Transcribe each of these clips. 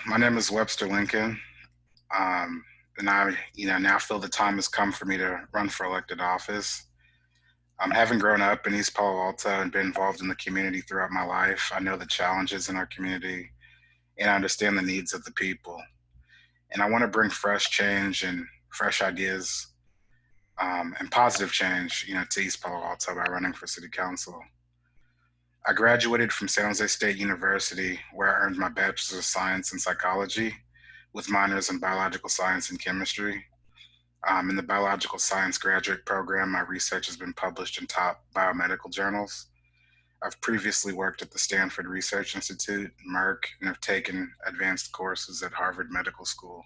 My name is Webster Lincoln, um, and I now feel the time has come for me to run for elected office. Having grown up in East Palo Alto and been involved in the community throughout my life, I know the challenges in our community and I understand the needs of the people. And I want to bring fresh change and fresh ideas and positive change, to East Palo Alto by running for city council. I graduated from San Jose State University, where I earned my Bachelor's of Science in Psychology with minors in Biological Science and Chemistry. In the Biological Science graduate program, my research has been published in top biomedical journals. I've previously worked at the Stanford Research Institute, Merck, and have taken advanced courses at Harvard Medical School.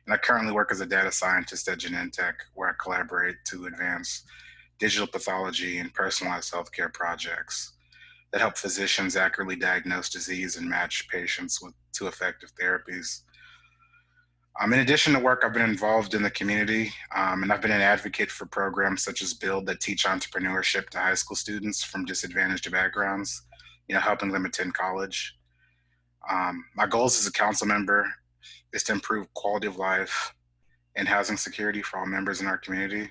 And I currently work as a data scientist at Genentech, where I collaborate to advance digital pathology and personalized healthcare projects that help physicians accurately diagnose disease and match patients to effective therapies. In addition to work, I've been involved in the community, and I've been an advocate for programs such as Build that teach entrepreneurship to high school students from disadvantaged backgrounds, helping them attend college. My goals as a council member is to improve quality of life and housing security for all members in our community.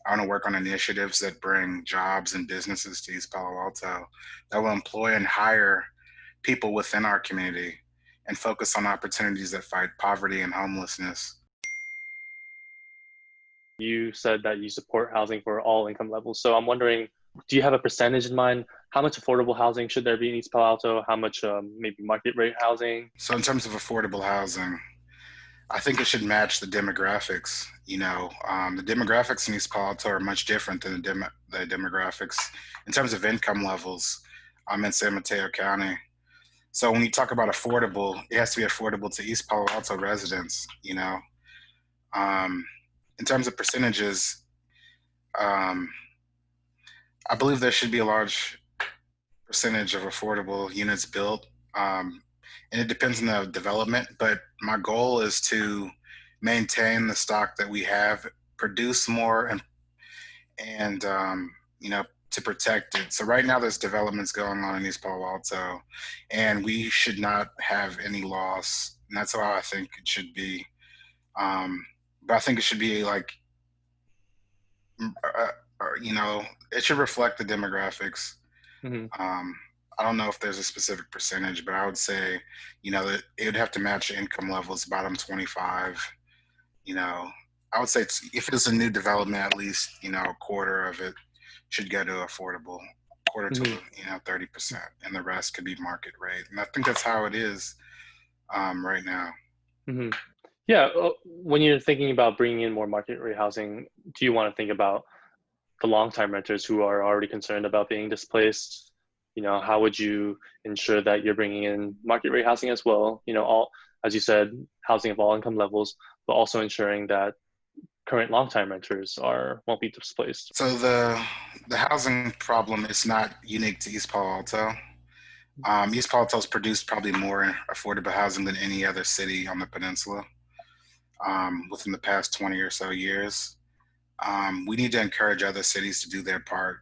I want to work on initiatives that bring jobs and businesses to East Palo Alto that will employ and hire people within our community and focus on opportunities that fight poverty and homelessness. You said that you support housing for all income levels. So I'm wondering, do you have a percentage in mind? How much affordable housing should there be in East Palo Alto? How much maybe market rate housing? So in terms of affordable housing, I think it should match the demographics. The demographics in East Palo Alto are much different than the demographics in terms of income levels. I'm in San Mateo County. So when you talk about affordable, it has to be affordable to East Palo Alto residents. In terms of percentages, I believe there should be a large percentage of affordable units built. And it depends on the development, but my goal is to maintain the stock that we have, produce more, and to protect it. So right now there's developments going on in East Palo Alto, and we should not have any loss. And that's how I think it should be. But I think it should be like, it should reflect the demographics. Mm-hmm. I don't know if there's a specific percentage, but I would say, that it would have to match the income levels, bottom 25. I would say if it's a new development, at least, a quarter of it should go to affordable, quarter to, Mm-hmm. 30%, and the rest could be market rate. And I think that's how it is right now. Mm-hmm. Yeah. When you're thinking about bringing in more market rate housing, do you want to think about the long-time renters who are already concerned about being displaced? How would you ensure that you're bringing in market rate housing as well? All, as you said, housing of all income levels, but also ensuring that current long-time renters won't be displaced. So the housing problem is not unique to East Palo Alto. East Palo Alto's produced probably more affordable housing than any other city on the peninsula within the past 20 or so years. We need to encourage other cities to do their part.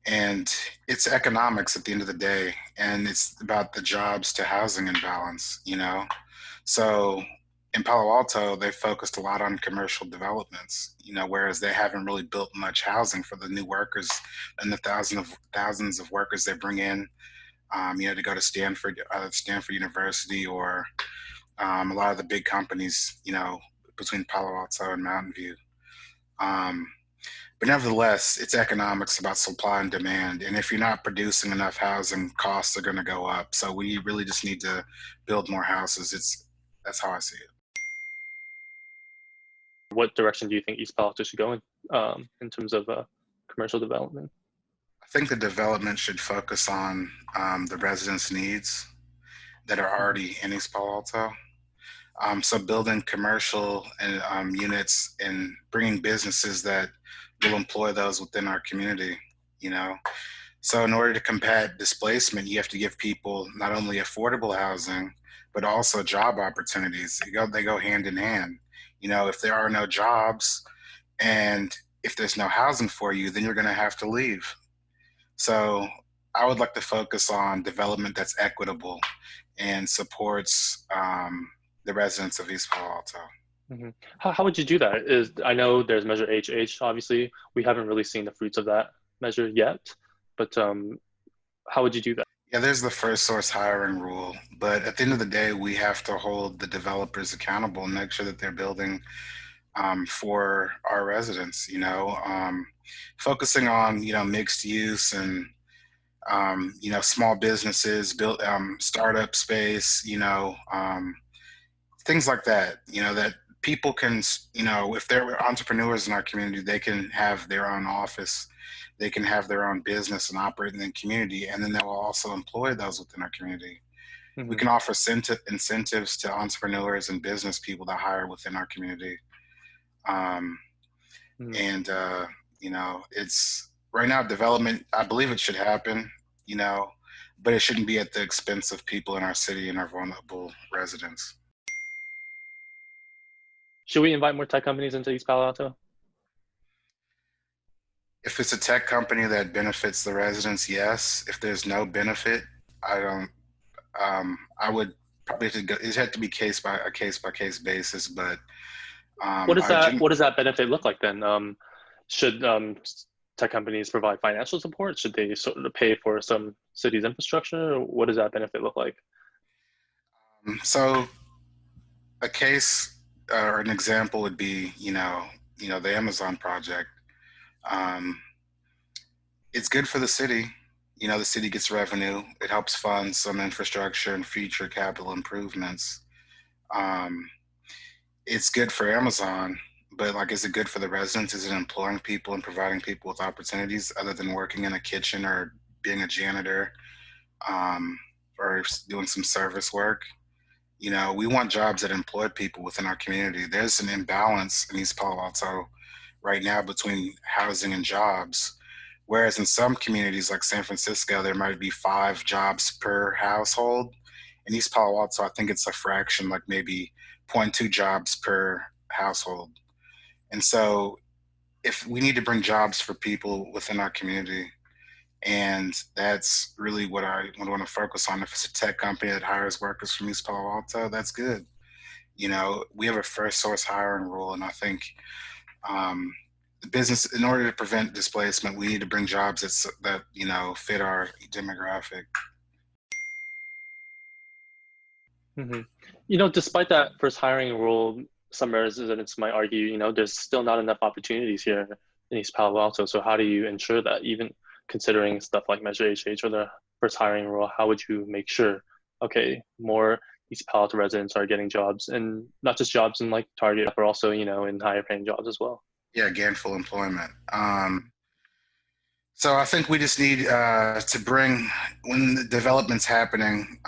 And it's economics at the end of the day, and it's about the jobs to housing imbalance. So in Palo Alto, they focused a lot on commercial developments, whereas they haven't really built much housing for the new workers and the thousands of workers they bring in, to go to Stanford University, or a lot of the big companies, between Palo Alto and Mountain View. But nevertheless, it's economics about supply and demand. And if you're not producing enough housing, costs are going to go up. So we really just need to build more houses. That's how I see it. What direction do you think East Palo Alto should go in terms of commercial development? I think the development should focus on the residents' needs that are already in East Palo Alto. So building commercial and units and bringing businesses that will employ those within our community. So in order to combat displacement, you have to give people not only affordable housing, but also job opportunities. They go hand in hand. If there are no jobs and if there's no housing for you, then you're going to have to leave. So I would like to focus on development that's equitable and supports the residents of East Palo Alto. Hmm. How would you do that? Is I know there's Measure HH. Obviously, we haven't really seen the fruits of that measure yet, but how would you do that? Yeah, there's the first source hiring rule, but at the end of the day, we have to hold the developers accountable and make sure that they're building for our residents. Focusing on mixed use and small businesses, build startup space, things like that. That people can, if they're entrepreneurs in our community, they can have their own office, they can have their own business and operate in the community, and then they will also employ those within our community. We Hmm. can offer incentives to entrepreneurs and business people to hire within our community. Um, Hmm. and it's right now development. I believe it should happen, you know, but it shouldn't be at the expense of people in our city and our vulnerable residents. Should we invite more tech companies into East Palo Alto? If it's a tech company that benefits the residents, yes. If there's no benefit, I don't. I would probably have to go. It had to be case by case basis, but What does that benefit look like then? Should tech companies provide financial support? Should they sort of pay for some city's infrastructure? What does that benefit look like? so a case or an example would be, the Amazon project. Um, it's good for the city. The city gets revenue. It helps fund some infrastructure and future capital improvements. Um, it's good for Amazon, but like, is it good for the residents? Is it employing people and providing people with opportunities other than working in a kitchen or being a janitor, um, or doing some service work? We want jobs that employ people within our community. There's an imbalance in East Palo Alto right now between housing and jobs. Whereas in some communities like San Francisco, there might be 5 jobs per household. In East Palo Alto, I think it's a fraction, like maybe zero point 0.2 jobs per household. And so, if we need to bring jobs for people within our community, and that's really what I would want to focus on. If it's a tech company that hires workers from East Palo Alto, that's good. We have a first source hiring rule, and I think um, the business, in order to prevent displacement, we need to bring jobs that fit our demographic. Hmm. Despite that first hiring rule, some residents might argue, there's still not enough opportunities here in East Palo Alto. So how do you ensure that, even considering stuff like Measure HH or the first hiring rule, how would you make sure, okay, more East Palo Alto residents are getting jobs, and not just jobs in like Target, but also, in higher paying jobs as well? Yeah, gainful employment. So I think we just need to bring, when the development's happening,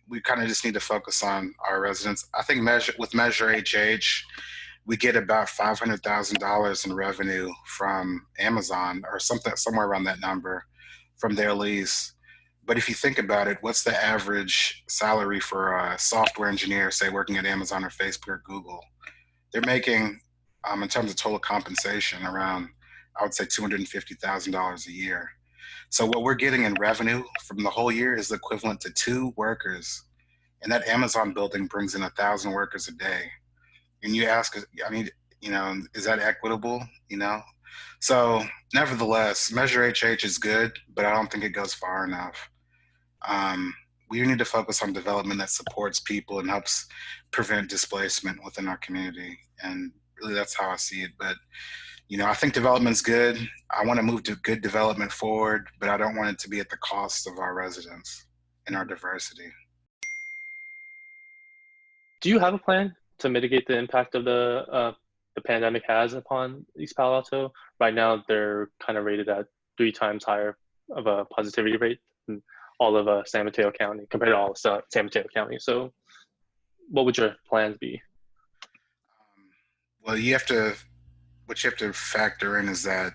we kind of just need to focus on our residents. I think Measure HH, we get about $500,000 in revenue from Amazon or something, somewhere around that number, from their lease. But if you think about it, what's the average salary for a software engineer, say working at Amazon or Facebook or Google? They're making, in terms of total compensation, around, I would say, $250,000 a year. So what we're getting in revenue from the whole year is the equivalent to 2 workers, and that Amazon building brings in 1,000 workers a day. And you ask, I mean, is that equitable? So nevertheless, Measure HH is good, but I don't think it goes far enough. Um, we need to focus on development that supports people and helps prevent displacement within our community. And really, that's how I see it. But I think development's good. I want to move to good development forward, but I don't want it to be at the cost of our residents and our diversity. Do you have a plan to mitigate the impact of the pandemic has upon East Palo Alto? Right now, they're kind of rated at 3 times higher of a positivity rate than all of San Mateo County compared to all of San Mateo County. So, what would your plans be? Well, what you have to factor in is that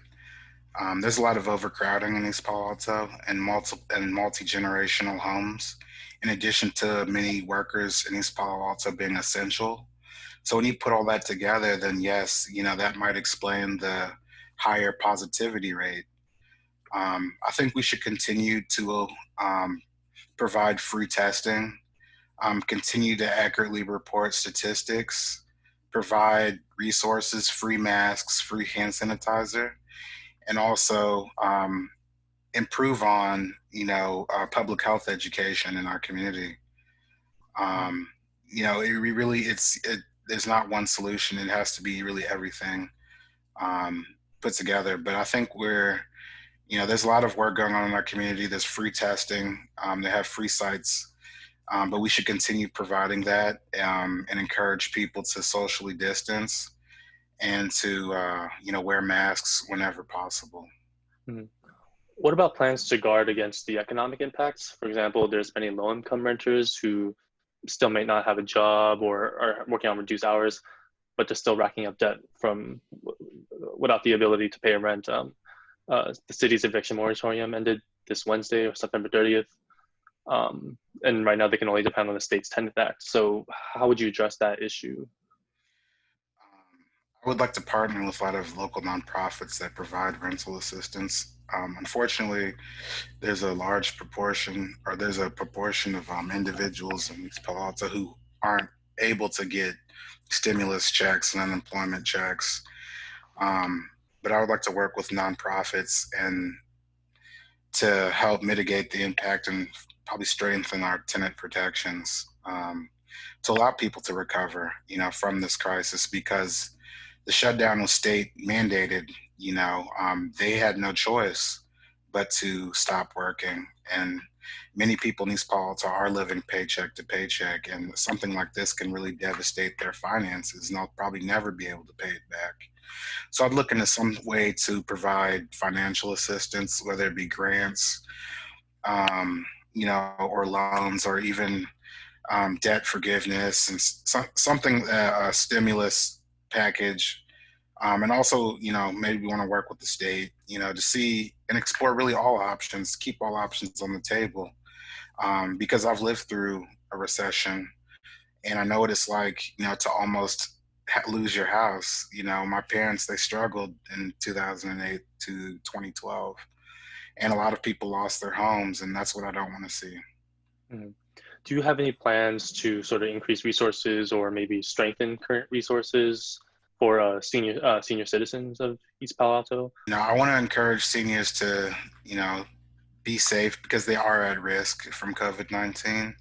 there's a lot of overcrowding in East Palo Alto and multi-generational homes, in addition to many workers in East Palo Alto being essential. So when you put all that together, then yes, that might explain the higher positivity rate. I think we should continue to provide free testing, continue to accurately report statistics, provide resources, free masks, free hand sanitizer, and also improve on public health education in our community. Mm. Um, we really there's not one solution. It has to be really everything um, put together. But I think there's a lot of work going on in our community. There's free testing. They have free sites, but we should continue providing that and encourage people to socially distance and to wear masks whenever possible. Mm. What about plans to guard against the economic impacts? For example, there's many low-income renters who still may not have a job or are working on reduced hours, but they're still racking up debt from without the ability to pay rent. The city's eviction moratorium ended this Wednesday or September 30th. And right now they can only depend on the state's tenant act. So how would you address that issue? I would like to partner with a lot of local nonprofits that provide rental assistance. Unfortunately, there's a proportion of individuals in East Palo Alto who aren't able to get stimulus checks and unemployment checks. Um, but I would like to work with nonprofits and to help mitigate the impact and probably strengthen our tenant protections to allow people to recover, from this crisis because the shutdown was state mandated. They had no choice but to stop working, and many people in East Palo Alto are living paycheck to paycheck, and something like this can really devastate their finances, and they'll probably never be able to pay it back. So I'd look into some way to provide financial assistance, whether it be grants, or loans, or even debt forgiveness, and something, a stimulus package. And also, maybe we want to work with the state, to see and explore really all options, keep all options on the table. Because I've lived through a recession and I know what it's like, to almost lose your house. My parents, they struggled in 2008 to 2012, and a lot of people lost their homes, and that's what I don't want to see. Mhm. Do you have any plans to sort of increase resources or maybe strengthen current resources for senior citizens of East Palo Alto? I want to encourage seniors to, be safe because they are at risk from COVID-19.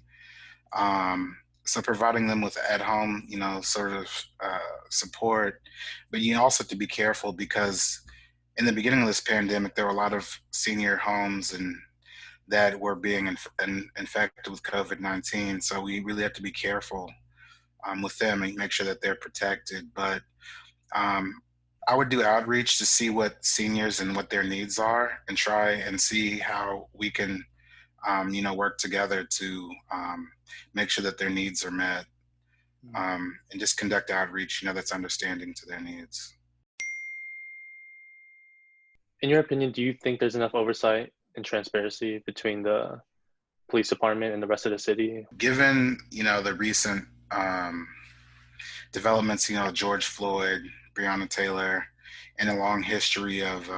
So providing them with at home, sort of support, but you also have to be careful because in the beginning of this pandemic, there were a lot of senior homes and that were being infected with COVID-19. So we really have to be careful with them and make sure that they're protected. But um, I would do outreach to see what seniors and what their needs are, and try and see how we can, work together to make sure that their needs are met, Mhm. and just conduct outreach, that's understanding to their needs. In your opinion, do you think there's enough oversight and transparency between the police department and the rest of the city? Given, the recent developments, George Floyd, Breonna Taylor, and a long history of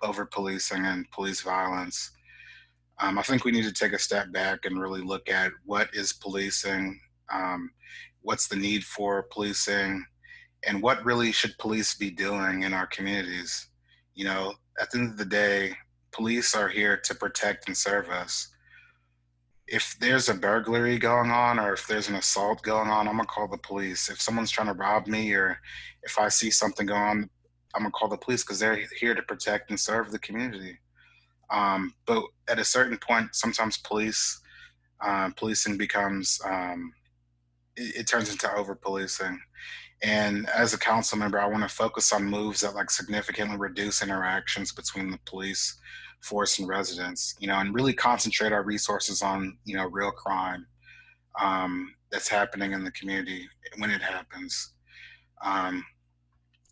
over policing and police violence, I think we need to take a step back and really look at what is policing, um, what's the need for policing, and what really should police be doing in our communities. At the end of the day, police are here to protect and serve us. If there's a burglary going on or if there's an assault going on, I'm gonna call the police. If someone's trying to rob me or if I see something going on, I'm gonna call the police because they're here to protect and serve the community. But at a certain point, sometimes policing becomes it turns into over policing. And as a council member, I want to focus on moves that significantly reduce interactions between the police force and residents, and really concentrate our resources on, real crime that's happening in the community when it happens. Um,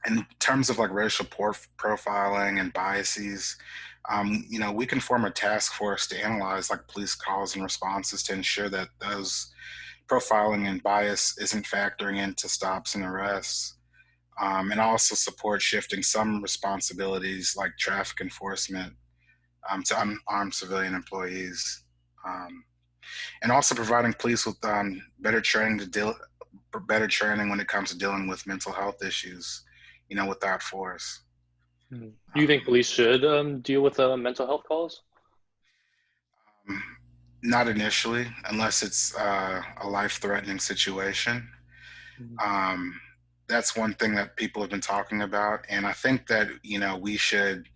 in terms of racial profiling and biases, we can form a task force to analyze police calls and responses to ensure that those profiling and bias isn't factoring into stops and arrests, and also support shifting some responsibilities like traffic enforcement to unarmed civilian employees, um, and also providing police with better training when it comes to dealing with mental health issues, without force. Mhm. Do you think Um, police should deal with mental health calls? um, Not initially, unless it's a life-threatening situation. Mhm. Um, that's one thing that people have been talking about, and I think that we should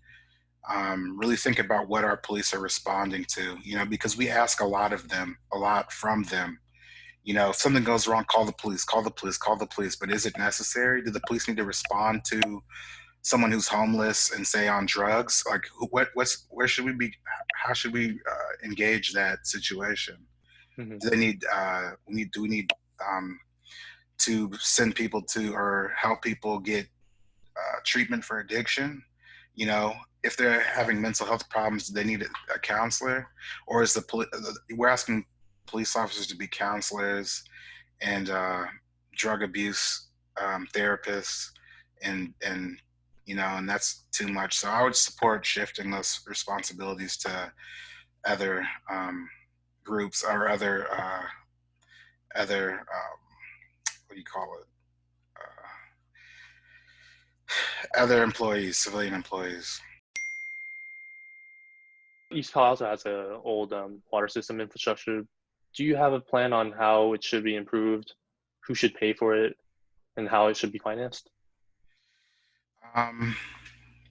really think about what our police are responding to. Because we ask a lot from them. If something goes wrong, call the police, call the police, call the police. But is it necessary? Do the police need to respond to someone who's homeless and say on drugs? Like, where should we be? How should we engage that situation? Mhm. Do they need? Do we need to send people to or help people get treatment for addiction? If they're having mental health problems, do they need a counselor, or is we're asking police officers to be counselors and drug abuse therapists, and that's too much. So I would support shifting those responsibilities to other groups or other what do you call it? Other employees, civilian employees. East Palo Alto has a old water system infrastructure. Do you have a plan on how it should be improved, who should pay for it, and how it should be financed? Um,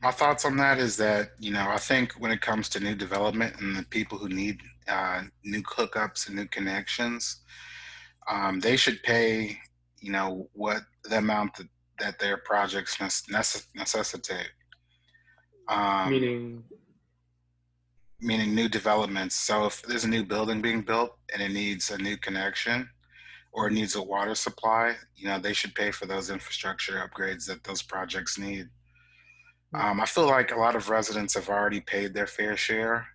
my thoughts on that is that I think when it comes to new development and the people who need new hookups and new connections, they should pay what the amount that their projects necessitate. Um, Meaning, Meaning new developments. So if there's a new building being built and it needs a new connection or it mhm, needs a water supply, they should pay for those infrastructure upgrades that those projects need. mhm, I feel like a lot of residents have already paid their fair share.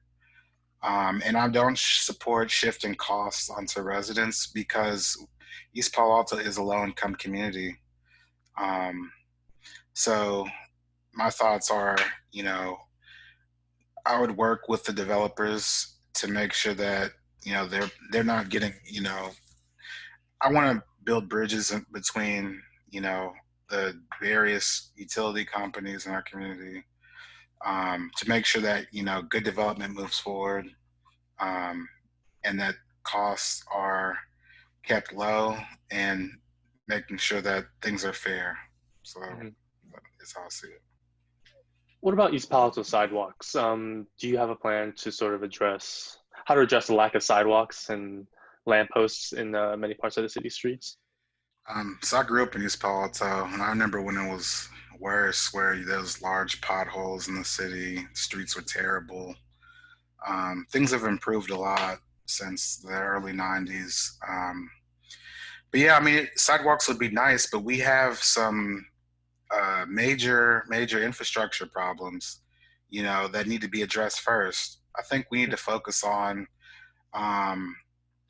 And I don't support shifting costs onto residents because East Palo Alto is a low income community. Um, so my thoughts are, you know, I would work with the developers to make sure that they're not getting. I want to build bridges between the various utility companies in our community, to make sure that good development moves forward, um, and that costs are kept low, and making sure that things are fair. So mhm. that's how I see it. What about East Palo Alto sidewalks? Do you have a plan to sort of address how to address the lack of sidewalks and lampposts in many parts of the city streets? So I grew up in East Palo Alto, and I remember when it was worse, where there was large potholes in the city. Streets were terrible. Things have improved a lot since the early '90s. But yeah, I mean, sidewalks would be nice, but we have some major infrastructure problems, that need to be addressed first. I think we need to focus on um,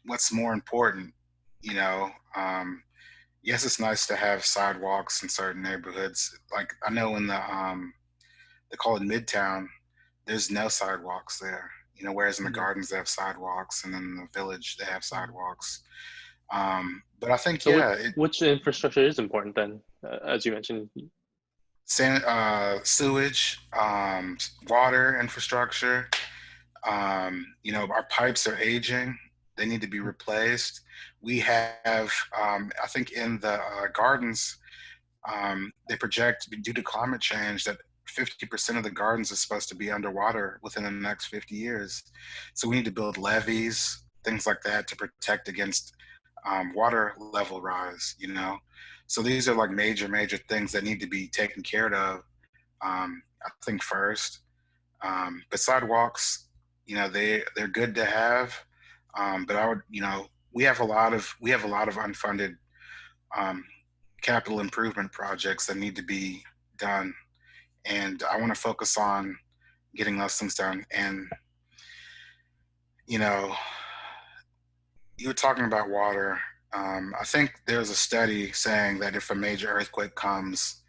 what's more important. You know, um, yes, it's nice to have sidewalks in certain neighborhoods. Like I know in the they call it Midtown, there's no sidewalks there. Whereas in the Mhm, gardens they have sidewalks, and in the village they have mhm. sidewalks. But I think So, yeah, it which infrastructure is important then, as you mentioned? sewage, water infrastructure. Our pipes are aging; they need to be replaced. We have, I think, in the gardens, they project due to climate change that 50% of the gardens is supposed to be underwater within the next 50 years. So we need to build levees, things like that, to protect against water level rise. So these are like major things that need to be taken care of. I think first, but sidewalks, they're good to have. But I would, we have a lot of unfunded um, capital improvement projects that need to be done, and I want to focus on getting those things done. And you know, you were talking about water. I think there's a study saying that if a major earthquake comes,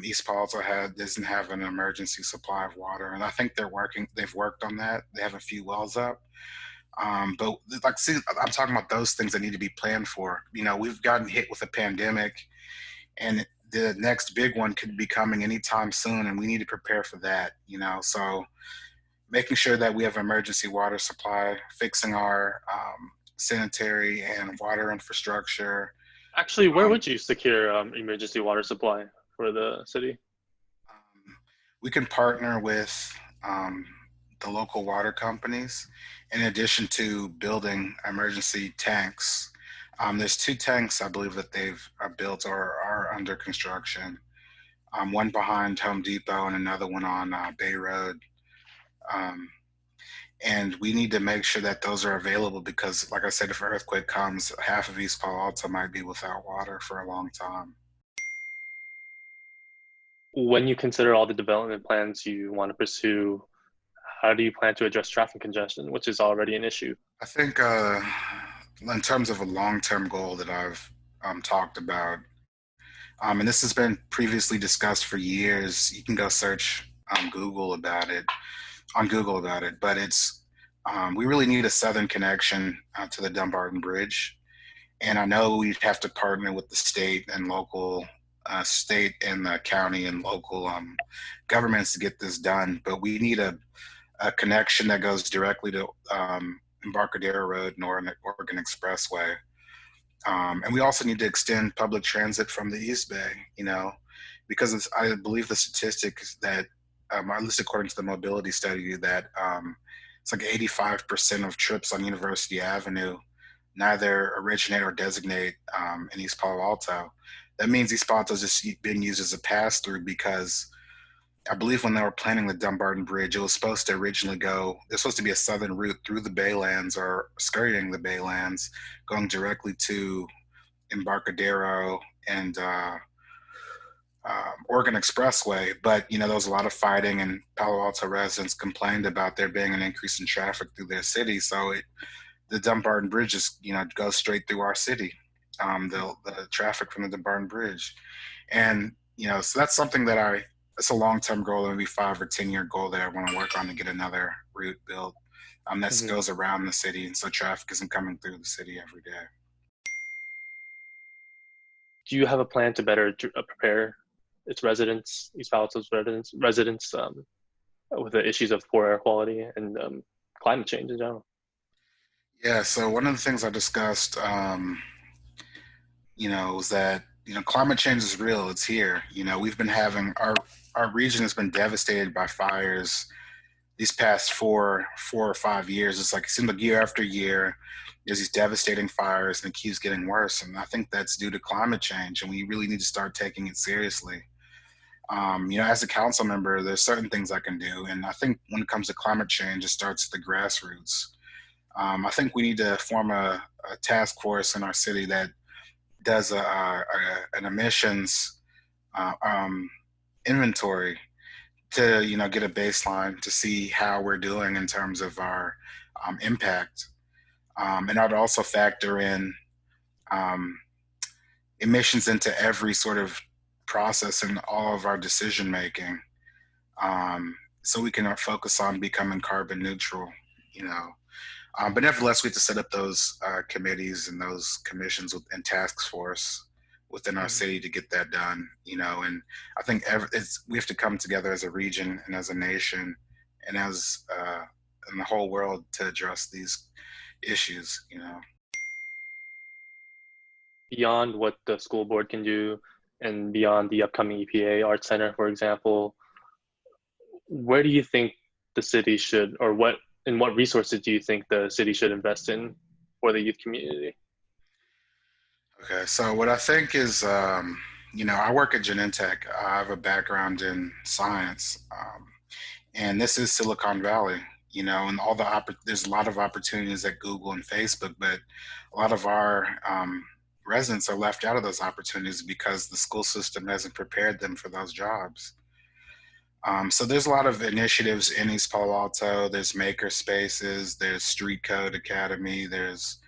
East Palo Alto doesn't have an emergency supply of water, and I think they've worked on that. They have a few wells up. But like, see, I'm talking about those things that need to be planned for. We've gotten hit with a pandemic, and the next big one could be coming anytime soon, and we need to prepare for that. So making sure that we have emergency water supply, fixing our sanitary and water infrastructure. Actually, where Um, would you secure emergency water supply for the city? we can partner with um, the local water companies in addition to building emergency tanks. There's two tanks I believe that they've built or are under construction. One behind Home Depot and another one on Bay Road. Um, and we need to make sure that those are available because, like I said, if an earthquake comes, half of East Palo Alto might be without water for a long time. When you consider all the development plans you want to pursue, how do you plan to address traffic congestion, which is already an issue? I think in terms of a long-term goal that I've talked about, and this has been previously discussed for years. You can go search on Google about it, but it's we really need a southern connection to the Dumbarton Bridge, and I know we'd have to partner with the state and the county and local governments to get this done. But we need a connection that goes directly to Embarcadero Road and Oregon Expressway. And we also need to extend public transit from the East Bay, because I believe the statistics that, at least according to the mobility study, that it's like 85% of trips on University Avenue neither originate or designate in East Palo Alto. That means East Palo Alto is just being used as a pass through because I believe when they were planning the Dumbarton Bridge, it was supposed to originally there's supposed to be a southern route through the Baylands or skirting the Baylands, going directly to Embarcadero and Oregon Expressway. But, there was a lot of fighting, and Palo Alto residents complained about there being an increase in traffic through their city. So the Dumbarton Bridge just, goes straight through our city, the traffic from the Dumbarton Bridge. And, so that's something that it's a long-term goal, maybe 5 or 10 year goal that I want to work on to get another route built that Mhm. goes around the city, and so traffic isn't coming through the city every day. Do you have a plan to better prepare its residents, East Palo Alto's residents with the issues of poor air quality and climate change in general? Yeah, so one of the things I discussed, was that, climate change is real. It's here. We've been having our region has been devastated by fires these past 4 or 5 years. It's like it seems like year after year, there's these devastating fires, and it keeps getting worse. And I think that's due to climate change, and we really need to start taking it seriously. As a council member, there's certain things I can do, and I think when it comes to climate change, it starts at the grassroots. I think we need to form a task force in our city that does an emissions inventory to get a baseline to see how we're doing in terms of our impact, and I'd also factor in um, emissions into every sort of process and all of our decision making, so we can focus on becoming carbon neutral. You know, but nevertheless, we have to set up those committees and those commissions and task force within our Mhm. city to get that done. And I think we have to come together as a region and as a nation and as in the whole world to address these issues. Beyond what the school board can do and beyond the upcoming EPA Art Center, for example, where do you think the city should, or what resources do you think the city should invest in for the youth community? Okay, so what I think is, I work at Genentech. I have a background in science, and this is Silicon Valley. And there's a lot of opportunities at Google and Facebook, but a lot of our residents are left out of those opportunities because the school system hasn't prepared them for those jobs. So there's a lot of initiatives in East Palo Alto. There's maker spaces. There's Street Code Academy. There's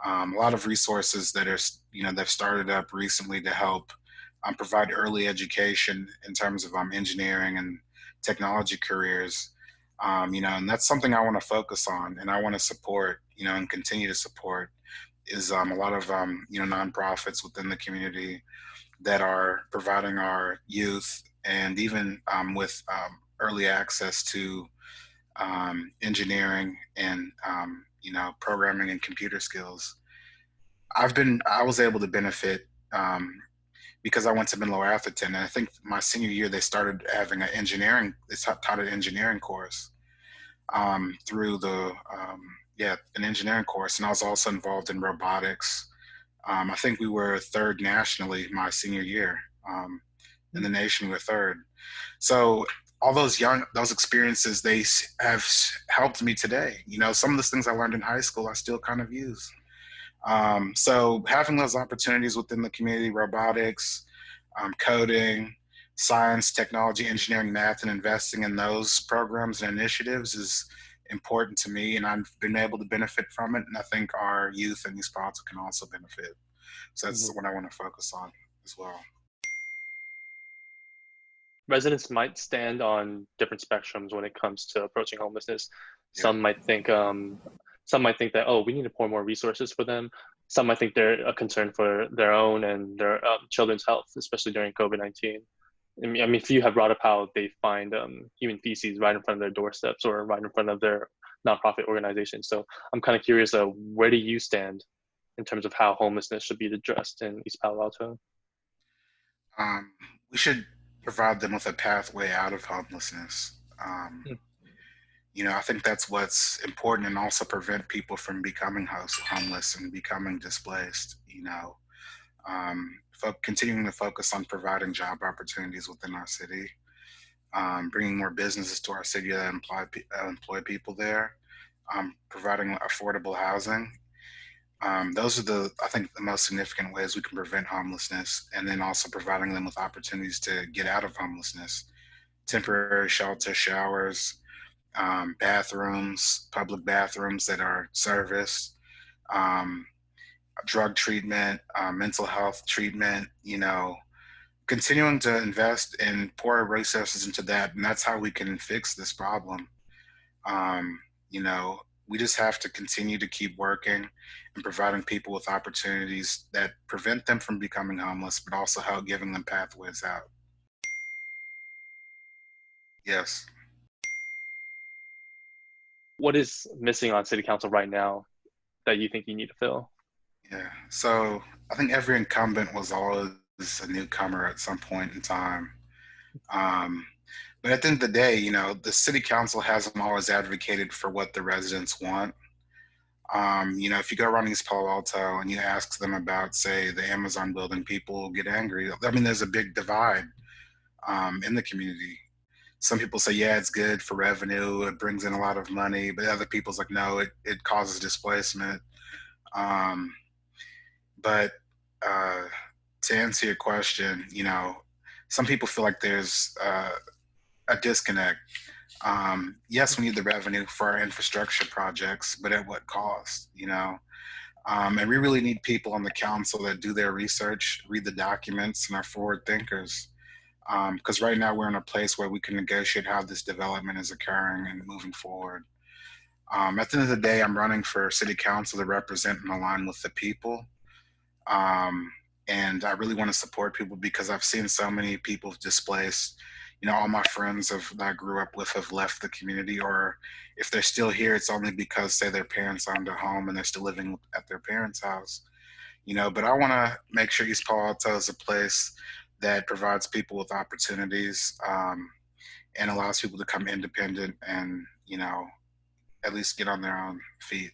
a lot of resources that are, that have started up recently to help provide early education in terms of engineering and technology careers. And that's something I want to focus on, and I want to support, and continue to support is a lot of nonprofits within the community that are providing our youth and even with early access to engineering and programming and computer skills. I was able to benefit because I went to Menlo Atherton, and I think my senior year they started having they taught an engineering course through an engineering course, and I was also involved in robotics. I think we were third nationally my senior year. In the nation, we were third. So all those experiences, have helped me today. Some of the things I learned in high school I still kind of use. So having those opportunities within the community, robotics, coding, science, technology, engineering, math, and investing in those programs and initiatives is important to me, and I've been able to benefit from it. And I think our youth in East Palo Alto can also benefit. So that's Mhm. what I want to focus on as well. Residents might stand on different spectrums when it comes to approaching homelessness. Yeah. Some might think, some might think that, oh, we need to pour more resources for them. Some might think they're a concern for their own and their children's health, especially during COVID-19. I mean, if you have brought up how they find human feces right in front of their doorsteps or right in front of their nonprofit organizations. So I'm kind of curious, where do you stand in terms of how homelessness should be addressed in East Palo Alto? Um, we should provide them with a pathway out of homelessness. I think that's what's important, and also prevent people from becoming homeless and becoming displaced. Continuing to focus on providing job opportunities within our city, bringing more businesses to our city that employ people there, providing affordable housing. Those are I think, the most significant ways we can prevent homelessness, and then also providing them with opportunities to get out of homelessness, temporary shelter, showers, bathrooms, public bathrooms that are serviced, um, drug treatment, mental health treatment, continuing to invest and pour resources into that. And that's how we can fix this problem. Um, you know, we just have to continue to keep working and providing people with opportunities that prevent them from becoming homeless, but also help giving them pathways out. Yes. What is missing on city council right now that you think you need to fill? Yeah. So I think every incumbent was always a newcomer at some point in time. Um, but at the end of the day, the city council hasn't always advocated for what the residents want. If you go around East Palo Alto and you ask them about, say, the Amazon building, people get angry. I mean, there's a big divide in the community. Some people say, yeah, it's good for revenue, it brings in a lot of money, but other people's like, no, it causes displacement. Um, but uh, to answer your question, some people feel like there's a disconnect. Yes, we need the revenue for our infrastructure projects, but at what cost? And we really need people on the council that do their research, read the documents, and are forward thinkers. Because right now we're in a place where we can negotiate how this development is occurring and moving forward. At the end of the day, I'm running for city council to represent and align with the people. Um, and I really want to support people because I've seen so many people displaced. All my friends that I grew up with have left the community, or if they're still here, it's only because, say, their parents owned a home and they're still living at their parents' house. But I want to make sure East Palo Alto is a place that provides people with opportunities, and allows people to become independent and, at least get on their own feet.